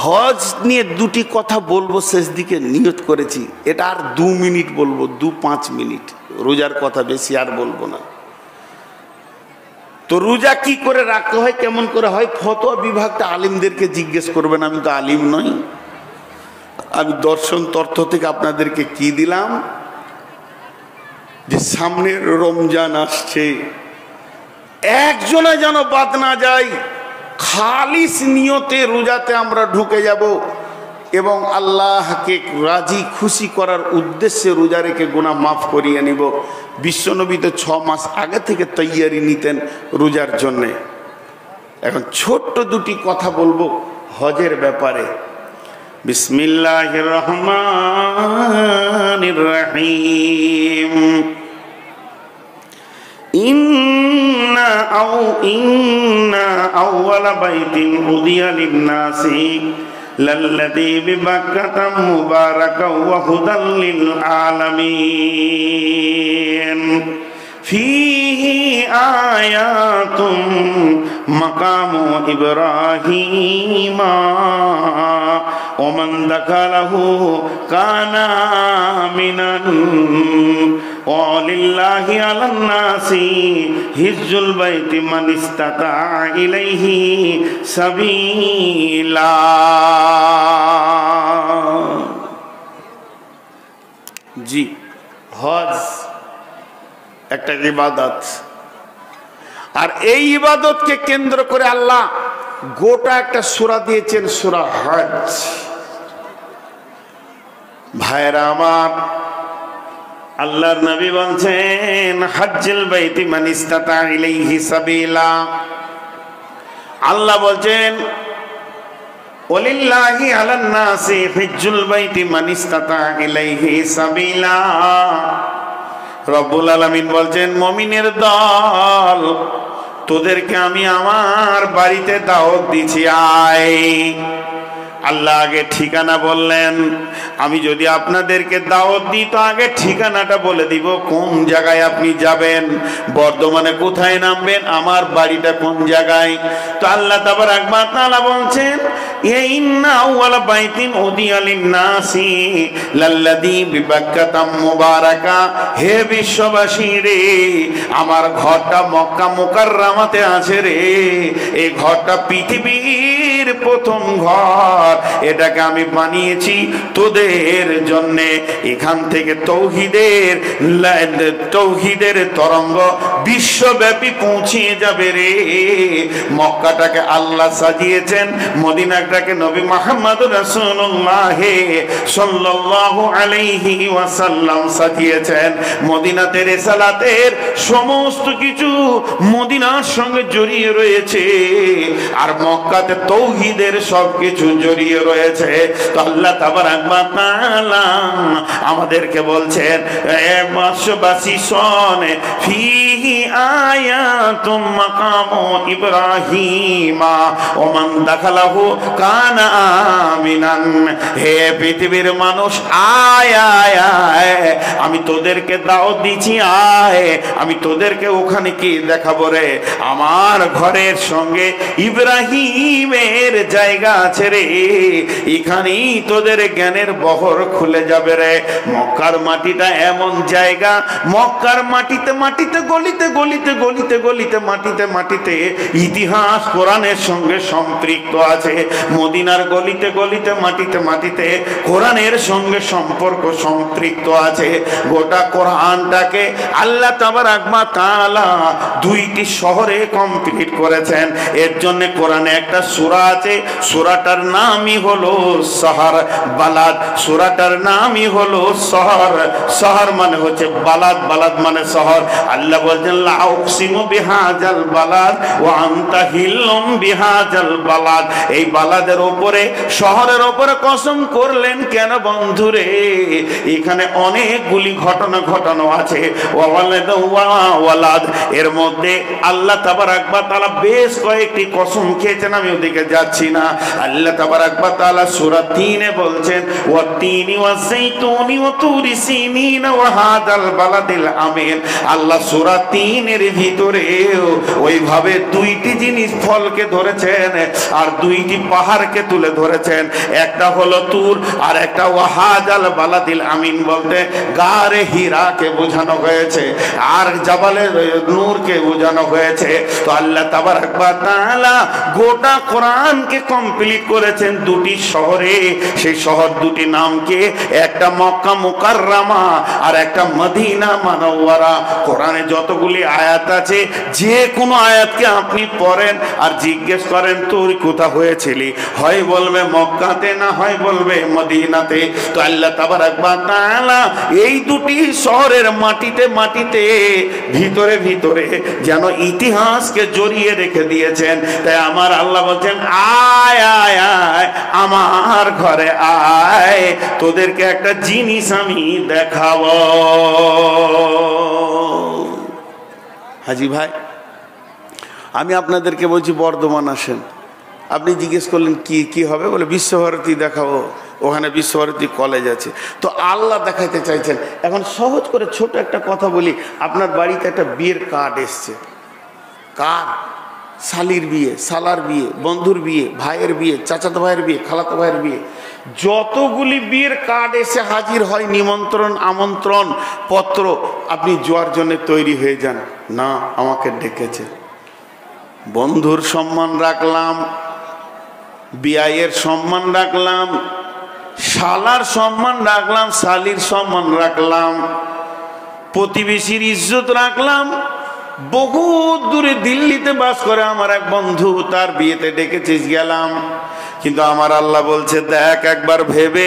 হজ নিয়ে 2টি কথা বলবো, শেষ দিকে নিয়ত করেছি, এটা আর 2 মিনিট বলবো, 2-5 মিনিট, রোজার কথা বেশি আর বলবো না। তো রোজা কি করে রাখতে হয়, কেমন করে হয়, ফতোয়া বিভাগটা আলিমদেরকে জিজ্ঞেস করবেন, আমি তো আলিম নই। আমি দর্শন তথ্য থেকে আপনাদেরকে কি দিলাম, যে সামনের রমজান আসছে, একজনে যেন বাদ না যায়, খালিস নিয়তে রোজাতে আমরা ঢুকে যাব এবং আল্লাহকে রাজি খুশি করার উদ্দেশ্যে রোজা রেখে গুনাহ মাফ করিয়ে নিব। বিশ্বনবী তো 6 মাস আগে থেকে তৈয়ারি নিতেন রোজার জন্যে। এখন ছোট্ট 2টি কথা বলবো হজের ব্যাপারে। বিসমিল্লাহির রহমানির রহিম। ইন্না আউওয়ালা বাইতিন উদিয়া লিন-নাসি লাল্লাযী বিবাক্কাতা মুবারাকাও ওয়া হুদাল লিল আলামিন ফীহি আয়াতুম মাকামু ইব্রাহিমা ওয়া মান দাখালাহু কানা আমিনান ওয়া লিল্লাহি আলান নাসি হিজ্জুল বাইতি মান ইসতাতা ইলাইহি সাবিলা। জি, হজ একটা ইবাদত, আর এই ইবাদতকে কেন্দ্র করে আল্লাহ গোটা একটা সূরা দিয়েছেন, সূরা হজ। ভাইরা আমার, আল্লাহর নবী বলছেন হজ্জুল বাইতি মান ইসতাতা ইলাইহি সাবিলা। আল্লাহ বলছেন ওয়ালিল্লাহি আলান নাসি হিজ্জুল বাইতি মান ইসতাতা ইলাইহি সাবিলা। রব্বুল আলামিন বলছেন মুমিনের দল, তোদেরকে আমি আমার বাড়িতে দাওয়াত দিছি, আয়। আল্লাহ আগে ঠিকানা বললেন, আমি যদি আপনাদেরকে দাওয়াত দিই তো আগে ঠিকানাটা বলে দিব, কোন জায়গায় আপনি যাবেন, বর্ধমানে কোথায় নামবেন, আমার বাড়িটা কোন জায়গায়। তো আল্লাহ তাবারাক ওয়া তাআলা বলছেন ইন্না আউওয়ালা বাইতিন উদিয়া লিন-নাসি লাল্লাযী বিবাক্কাতা মুবারাকা। হে বিশ্ববাসী রে, আমার ঘরটা মক্কা মুকাররমাতে আছে রে, এই ঘরটা পৃথিবীর পৃথিবীর প্রথম ঘর, এটাকে আমি বানিয়েছি তোদের জন্যে। এখান থেকে তৌহিদের তরঙ্গ বিশ্বব্যাপী পৌঁছিয়ে যাবে রে। মক্কাটাকে আল্লাহ সাজিয়েছেন, মদিনাটাকে নবী মুহাম্মদ রাসূলুল্লাহ সাল্লাল্লাহু আলাইহি ওয়াসাল্লাম সাজিয়েছেন। মদিনাতে রিসালাতের সমস্ত কিছু মদিনার সঙ্গে জড়িয়ে রয়েছে, আর মক্কাতে তৌহিদের সবকিছু জড়িয়ে রয়েছে। তো আল্লাহ তাবারাক ওয়া তাআলা আমাদেরকে বলছেন, এ বিশ্ববাসী শোন, ফিহি আয়াতুম মাকামু ইব্রাহিমা ওয়া মান দাখালাহু কানা আমিনান। হে পৃথিবীর মানুষ, আয় আয় আয়, আমি তোদেরকে দাওয়াত দিচ্ছি, আয়, আমি তোদেরকে ওখানে কি দেখাবো রে? আমার ঘরের সঙ্গে ইব্রাহিমের জায়গা আছে রে, এখানেই তোদের জ্ঞানের বহর খুলে যাবে রে। মক্কার মাটিটা এমন জায়গা, মক্কার মাটিতে মাটিতে গলিতে গলিতে গলিতে গলিতে মাটিতে মাটিতে ইতিহাস কোরআনের সঙ্গে সম্পৃক্ত আছে। মদিনার গলিতে গলিতে মাটিতে মাটিতে কোরআনের সঙ্গে সম্পর্ক সম্পৃক্ত আছে। গোটা কোরআনটাকে আল্লাহ তাবারাক ওয়া তাআলা দুইটি শহরে কমপ্লিট করেছেন। এর জন্য কোরআনে একটা সূরা আছে, সূরাটার নামই হলো শহর বালাদ। সূরাটার নামই হলো শহর। শহর মানে হচ্ছে বালাদ, বালাদ মানে শহর। আল্লাহ বলছেন, লা উকসিমু বিহাজাল বালাদ ওয়া আনতা হিল্লুম বিহাজাল বালাদ। এই বালাদের উপরে, শহরের উপরে কসম করলেন কেন বন্ধুরে? এখানে অনেকগুলি ঘটনা ঘটানো আছে। ওয়ালাদ, এর মধ্যে আল্লাহ তাবারাক ওয়া তাআলা বেশ কয়েকটি কসম খেয়েছেন, আমি ওদিকে যাচ্ছি না। আল্লাহ তাবারাক ওয়া তাআলা সূরা ৩ এ বলছেন, ওয়াত-তিনি ওয়াজ-যাইতুনি ওয়া তুরি সিনিন ওয়া হাদাল বালাদিল আমিন। আল্লাহ সূরা ৩ এর ভিতরে ওইভাবে দুইটি জিনিস ফলকে ধরেছেন আর দুইটি পাহাড়কে তুলে ধরেছেন। একটা হলো তুর আর একটা ওয়াহাদাল বালাদিল আমিন, বলতে গারে হীরাকে বোঝানো হয়েছে আর জাবালে নূরকে বোঝানো হয়েছে। তো আল্লাহ তাবারাক ওয়া তাআলা গোটা কোরআনকে কমপ্লিট করেছেন দুটি শহরে। সেই শহর দুটি নামকে, একটা মক্কা মুকাররমা আর একটা মদিনা মুনাওয়ারা। কোরআনে যতগুলি আয়াত আছে, যে কোনো আয়াতকে আপনি পড়েন আর জিজ্ঞেস করেন তুই কোথা হয়েছিলি, হয় বলবে মক্কাতে, না হয় বলবে মদিনাতে। তো আল্লাহ তাবারাক ওয়া তাআলা এই দুটি শহরের মাটিতে মাটিতে ভিতরে ভিতরে যেন ইতিহাসকে জড়িয়ে রেখে দিয়েছেন। তাই আমার আল্লাহ বলছেন, আয় আয় আয় আমার ঘরে আয়, তোদেরকে একটা জিনিস আমি দেখাবো। হাজি ভাই, আমি আপনাদেরকে বলছি বর্ধমান আসেন। আপনি জিজ্ঞেস করলেন কি কি হবে, বলে বিশ্বভারতী দেখাবো, ওখানে বিশ্বভারতী কলেজ আছে। তো আল্লাহ দেখাইতে চাইছেন। এখন সহজ করে ছোট একটা কথা বলি, আপনার বাড়িতে একটা বিয়ের কার্ড এসছে। কার? শালির বিয়ে, শালার বিয়ে, বন্ধুর বিয়ে, ভাইয়ের বিয়ে, চাচাতো ভাইয়ের বিয়ে, খালাতো ভাইয়ের বিয়ে, যতগুলি বিয়ের কার্ড এসে হাজির হয়, নিমন্ত্রণ আমন্ত্রণ পত্র, আপনি যাওয়ার জন্য তৈরি হয়ে যান। না, আমাকে ডেকেছে, বন্ধুর সম্মান রাখলাম, বিয়ের সম্মান রাখলাম, শালার সম্মান রাখলাম, শালির সম্মান রাখলাম, প্রতিবেশীর ইজ্জত রাখলাম। বহু দূরে দিল্লিতে বাস করে আমার এক বন্ধু, তার বিয়েতে ডেকেছিস, গেলাম। কিন্তু আমার আল্লাহ বলছে, দেখ একবার ভেবে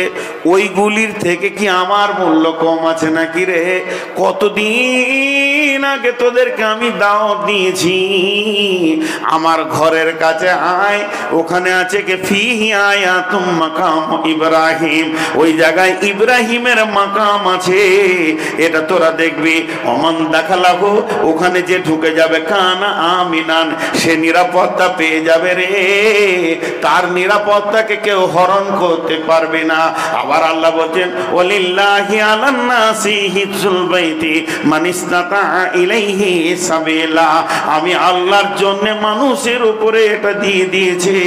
ওইগুলির থেকে কি আমার মূল্য কম আছে নাকি রে? কতদিন আগে তোদেরকে আমি দাওয়াত দিয়েছি, আমার ঘরের কাছে আয়, ওখানে আছে কে ফিহি আয়াতুম মাকাম ইব্রাহিম, ওই জায়গায় ইব্রাহিমের মাকাম আছে, এটা তোরা দেখবি। ওমান দাখালাহু, ওখানে যে ঢুকে যাবে কানা আমিনান, সে নিরাপত্তা পেয়ে যাবে রে, তার নিরাপত্তাকে কেউ হরণ করতে পারবে না। আবার আল্লাহ বলছেন, ওয়ালিল্লাহি আলান নাসি হিজ্জুল বাইতি মান ইসতাতা ইলাইহি সাবিলা, আমি আল্লাহর জন্য মানুষের উপরে এটা দিয়ে দিয়েছি,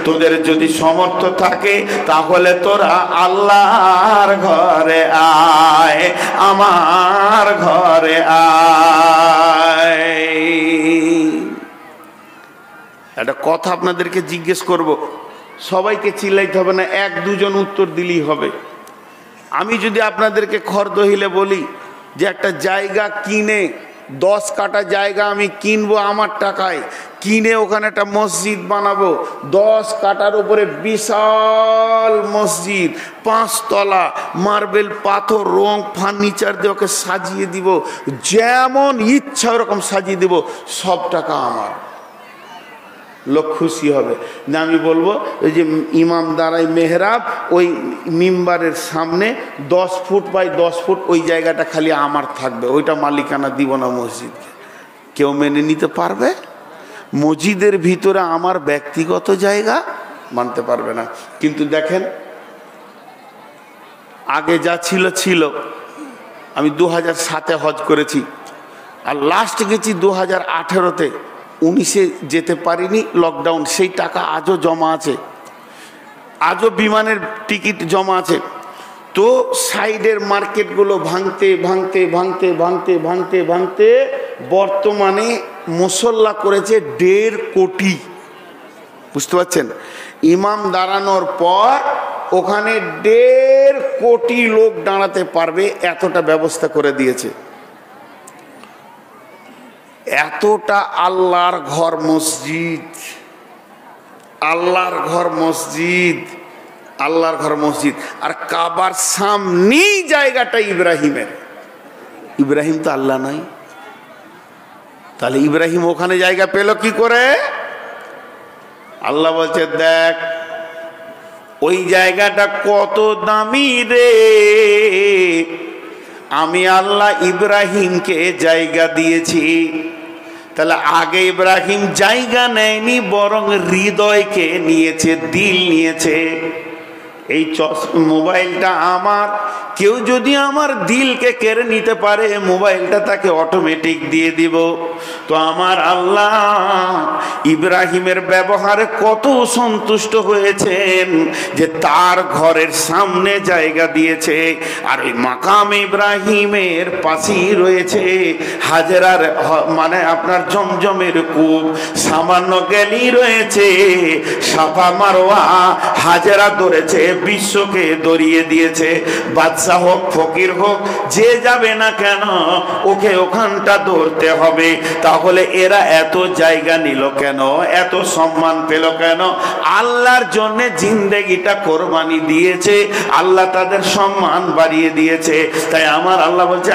তোদের যদি সামর্থ্য থাকে তাহলে তোরা আল্লাহর ঘরে আয়, আমার ঘরে আয়। একটা কথা আপনাদেরকে জিজ্ঞেস করব, সবাইকে চিল্লাইতে হবে না, এক দুজন উত্তর দিলেই হবে। আমি যদি আপনাদেরকে খরদহিলে বলি যে একটা জায়গা কিনে 10 কাঠা জায়গা আমি কিনবো আমার টাকায়, কিনে ওখানে একটা মসজিদ বানাবো, 10 কাঠার উপরে বিশাল মসজিদ, 5 তলা, মার্বেল পাথর রং ফার্নিচার দিয়ে ওকে সাজিয়ে দিব, যেমন ইচ্ছা ওরকম সাজিয়ে দিব, সব টাকা আমার। লোক খুশি হবে না? আমি বলবো ওই যে ইমাম দাঁড়াই মেহরাব, ওই মিম্বারের সামনে 10 ফুট বাই 10 ফুট ওই জায়গাটা খালি আমার থাকবে, ওইটা মালিকানা দিব না মসজিদকে। কেউ মেনে নিতে পারবে? মসজিদের ভিতরে আমার ব্যক্তিগত জায়গা মানতে পারবে না। কিন্তু দেখেন আগে যা ছিল ছিল। আমি 2007-এ হজ করেছি, আর লাস্ট গেছি 2018-তে। 19-এ যেতে পারিনি, লকডাউন। সেই টাকা আজও জমা আছে, আজও বিমানের টিকিট জমা আছে। তো সাইডের মার্কেটগুলো ভাঙতে ভাঙতে ভাঙতে ভাঙতে ভাঙতে ভাঙতে বর্তমানে মুসল্লা করেছে 1.5 কোটি। বুঝতে পারছেন? ইমাম দাঁড়ানোর পর ওখানে 1.5 কোটি লোক দাঁড়াতে পারবে, এতটা ব্যবস্থা করে দিয়েছে। এতটা আল্লাহর ঘর মসজিদ, আল্লাহর ঘর মসজিদ, আল্লাহর ঘর মসজিদ। আর কাবার সামনেই জায়গাটা ইব্রাহিমের। ইব্রাহিম তো আল্লাহ নয়, তাহলে ইব্রাহিম ওখানে জায়গা পেল কি করে? আল্লাহ বলছে দেখ ওই জায়গাটা কত দামি রে, আমি আল্লাহ ইব্রাহিমকে জায়গা দিয়েছি। তাহলে আগে ইব্রাহিম জায়গা নেয়নি, বরং হৃদয়কে নিয়েছে, দিল নিয়েছে। এই মোবাইলটা আমার, কেউ যদি আমার দিলকে কেড়ে নিতে পারে, মোবাইলটা তাকে অটোমেটিক দিয়ে দিব। তো আমার আল্লাহ ইব্রাহিমের ব্যবহারে কত সন্তুষ্ট হয়েছেন যে তার ঘরের সামনে জায়গা দিয়েছে। আর ওই মাকাম ইব্রাহিমের পাশেই রয়েছে হাজেরার মানে আপনার জমজমের কূপ, সামান্য গেলেই রয়েছে সাফা মারওয়া। হাজেরা ধরেছে, বিশ্বকে দরিয়ে দিয়েছে। বাদশা হোক ফকির হোক, যে যাবে না কেন ওকে ওখানটা ধরতে হবে। তাহলে এরা এত জায়গা নিল কেন, এত সম্মান পেল কেন? আল্লাহর জন্য জিন্দেগিটা কোরবানি দিয়েছে, আল্লাহ তাদের সম্মান বাড়িয়ে দিয়েছে। তাই আমার আল্লাহ বলছে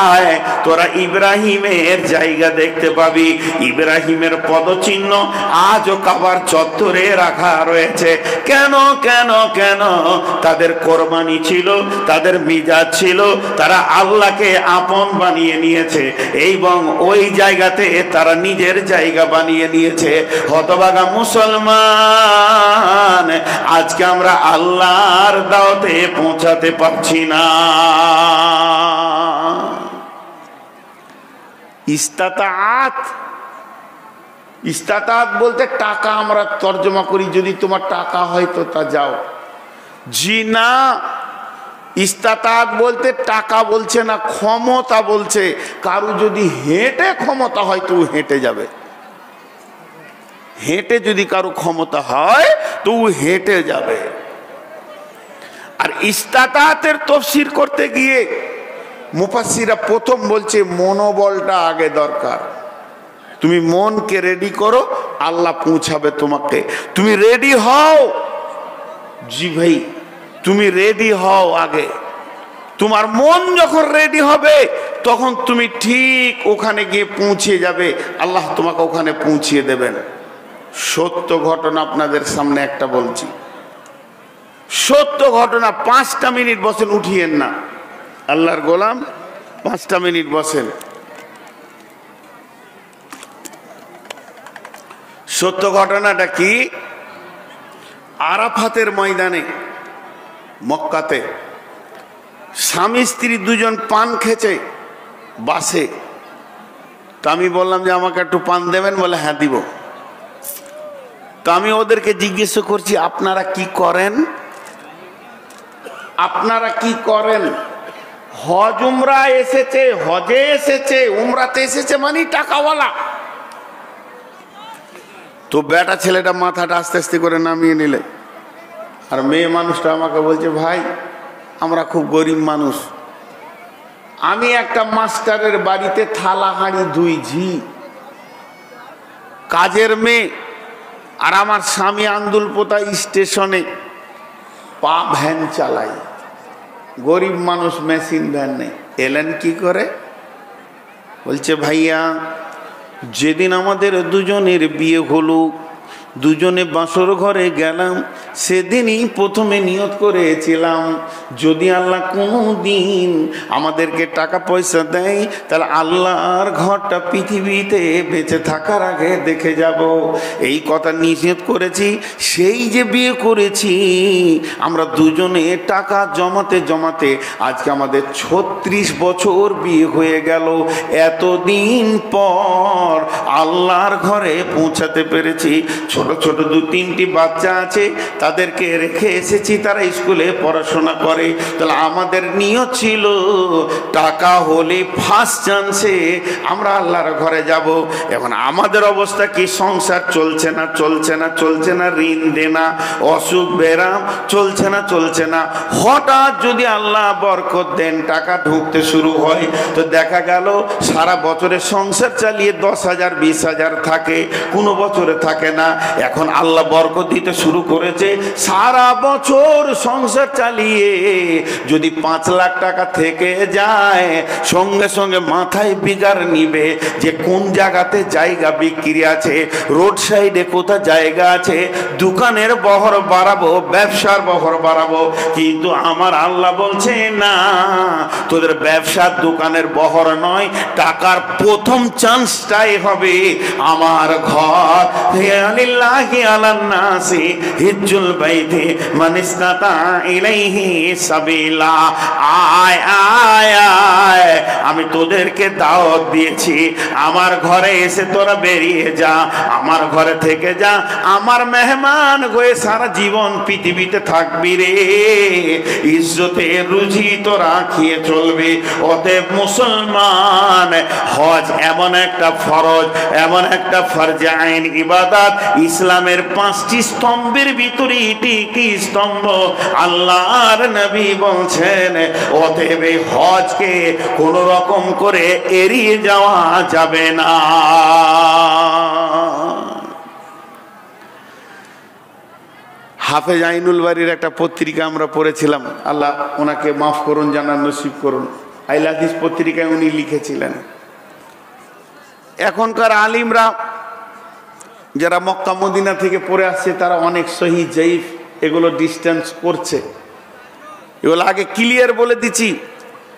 আয় তোরা ইব্রাহিমের জায়গা দেখতে পাবি। ইব্রাহিমের পদচিহ্ন আজও কাবার চত্বরে রাখা রয়েছে। কেন কেন কেন? তাদের কোরবানি ছিল, তাদের মিজাজ ছিল, তারা আল্লাহকে আপন বানিয়ে নিয়েছে এবং ওই জায়গাতে তারা নিজের জায়গা বানিয়ে নিয়েছে। হতভাগা মুসলমান, আজকে আমরা আল্লাহর দাওয়াতে পৌঁছাতে পারছি না। ইস্তাতাআত, ইস্তাতাআত বলতে টাকা আমরা তর্জমা করি, যদি তোমার টাকা হয় তো তা যাও। জি না, ইস্তাতাআত বলতে টাকা বলছে না, ক্ষমতা বলছে। কারো যদি হেঁটে ক্ষমতা হয় তো হেঁটে যাবে। হেঁটে যদি কারো ক্ষমতা হয় তো হেঁটে যাবে। আর ইস্তাতাআতের তাফসীর করতে গিয়ে মুফাসসিররা প্রথম বলছে মনোবলটা আগে দরকার। তুমি মনকে রেডি করো, আল্লাহ পৌঁছাবে তোমাকে। তুমি রেডি হও। জি ভাই, তুমি রেডি হও আগে। তোমার মন যখন রেডি হবে তখন তুমি ঠিক ওখানে গিয়ে পৌঁছে যাবে, আল্লাহ তোমাকে ওখানে পৌঁছিয়ে দেবেন। সত্য ঘটনা আপনাদের সামনে একটা বলছি, সত্য ঘটনা। 5টা মিনিট বসেন, উঠিয়েন না। আল্লাহর গোলাম 5টা মিনিট বসেন। সত্য ঘটনাটা কি? আরাফাতের ময়দানে মক্কাতে স্বামী স্ত্রী দুজন পান খেছে বাসে। তো আমি বললাম যে আমাকে একটু পান দেবেন? বলে হ্যাঁ দিব। তো আমি ওদেরকে জিজ্ঞেস করছি আপনারা কি করেন? আপনারা কি করেন? হজ উমরা এসেছে, হজে এসেছে, উমরাতে এসেছে মানে টাকাওয়ালা। তো বেটা ছেলেটা মাথাটা আস্তে আস্তে করে নামিয়ে নিলে, আর মেয়ে মানুষটা আমাকে বলছে, ভাই আমরা খুব গরিব মানুষ, আমি একটা মাস্টারের বাড়িতে থালা হাঁড়ি ধুইছি, কাজের মেয়ে, আর আমার স্বামী আন্দুলপোতা স্টেশনে পা ভ্যান চালাই, গরিব মানুষ, মেশিন ভ্যান নেই। এলেন কি করে? বলছে, ভাইয়া যেদিন আমাদের দুজনের বিয়ে হলো, দুজনে বাসর ঘরে গেলাম, সেদিনই প্রথমে নিয়ত করেছিলাম যদি আল্লাহ কোনো দিন আমাদেরকে টাকা পয়সা দেয় তাহলে আল্লাহর ঘরটা পৃথিবীতে বেঁচে থাকার আগে দেখে যাব। এই কথা নিয়ত করেছি, সেই যে বিয়ে করেছি আমরা দুজনে টাকা জমাতে জমাতে আজকে আমাদের 36 বছর বিয়ে হয়ে গেল। এতদিন পর আল্লাহর ঘরে পৌঁছাতে পেরেছি। ছোট ছোট 2-3টি বাচ্চা আছে, তাদেরকে রেখে এসেছি, তারা স্কুলে পড়াশোনা করে। তাহলে আমাদের নিয়ত ছিল টাকা হলে ফার্স্ট চান্সে আমরা আল্লাহর ঘরে যাব। এখন আমাদের অবস্থা কি? সংসার চলছে না, চলছে না, চলছে না, ঋণ দেনা, অসুখ বেরাম, চলছে না, চলছে না। হঠাৎ যদি আল্লাহ বরকত দেন, টাকা ঢুকতে শুরু হয়, তো দেখা গেল সারা বছরে সংসার চালিয়ে 10,000 20,000 থাকে, কোনো বছরে থাকে না। এখন আল্লাহ বরকত দিতে শুরু করেছে, সারা বছর সংসার চালিয়ে যদি 5 লাখ টাকা থেকে যায়, সঙ্গে সঙ্গে মাথায় বিগার নিবে যে কোন জায়গাতে জায়গা বিক্রি আছে, রোড সাইডে কোথা জায়গা আছে, দোকানের বহর বাড়াবো, ব্যবসার বহর বাড়াবো। কিন্তু আমার আল্লাহ বলছে, না, তোদের ব্যবসার দোকানের বহর নয়, টাকার প্রথম চান্সটাই হবে আমার ঘর। লিল্লাহি আলান নাসি হিজ্জুল বাইতি মান ইসতাতা ইলাইহি সাবিলা। আয় আয় আয়, আমি তোদেরকে দাওয়াত দিয়েছি, আমার ঘরে এসে তোরা বেরিয়ে যা, আমার ঘরে থেকে যা, আমার মেহমান হয়ে সারা জীবন পৃথিবীতে থাকবি রে, ইজ্জতে রুজি তোরা খেয়ে চলবে। অতএব মুসলমান, হজ এমন একটা ফরজ, এমন একটা ফরজে আইন ইবাদত, ইসলামের 5টি স্তম্ভের ভিতরে এটি কি স্তম্ভ। আল্লাহর নবী বলছেন, অতএব এই হজকে কোন রকম করে এড়িয়ে যাওয়া যাবে না। হাফেজ আইনুল বাড়ির একটা পত্রিকা আমরা পড়েছিলাম, আল্লাহ ওনাকে মাফ করুন, জানার নসিব করুন। আইল হাদিস পত্রিকায় উনি লিখেছিলেন, এখনকার আলিমরা যারা মক্কা মদিনা থেকে পড়ে আসছে, তারা অনেক সহি জয়ীফ এগুলো ডিস্টেন্স করছে, এগুলো আগে ক্লিয়ার বলে দিচ্ছি।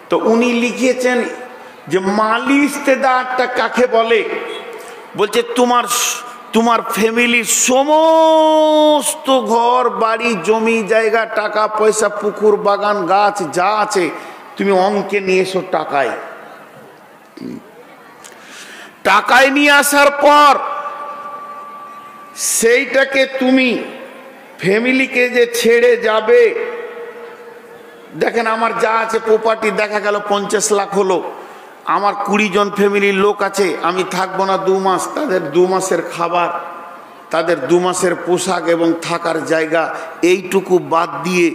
তো উনি লিখেছেন যে মালি ইস্তেদারটা কাকে বলে? বলছে, তোমার ফ্যামিলির সমস্ত ঘর বাড়ি জমি জায়গা টাকা পয়সা পুকুর বাগান গাছ যা আছে তুমি অঙ্কে নিয়ে এসো টাকায় নিয়ে আসার পর সেইটাকে তুমি ফ্যামিলিকে যে ছেড়ে যাবে, দেখেন আমার যা আছে প্রপার্টি দেখা গেল 50 লাখ হলো, আমার 20 জন ফ্যামিলির লোক আছে, আমি থাকবো না 2 মাস, তাদের 2 মাসের খাবার, তাদের 2 মাসের পোশাক এবং থাকার জায়গা, এইটুকু বাদ দিয়ে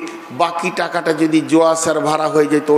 বাকি টাকাটা যদি জোয়াসার ভাড়া হয়ে যেত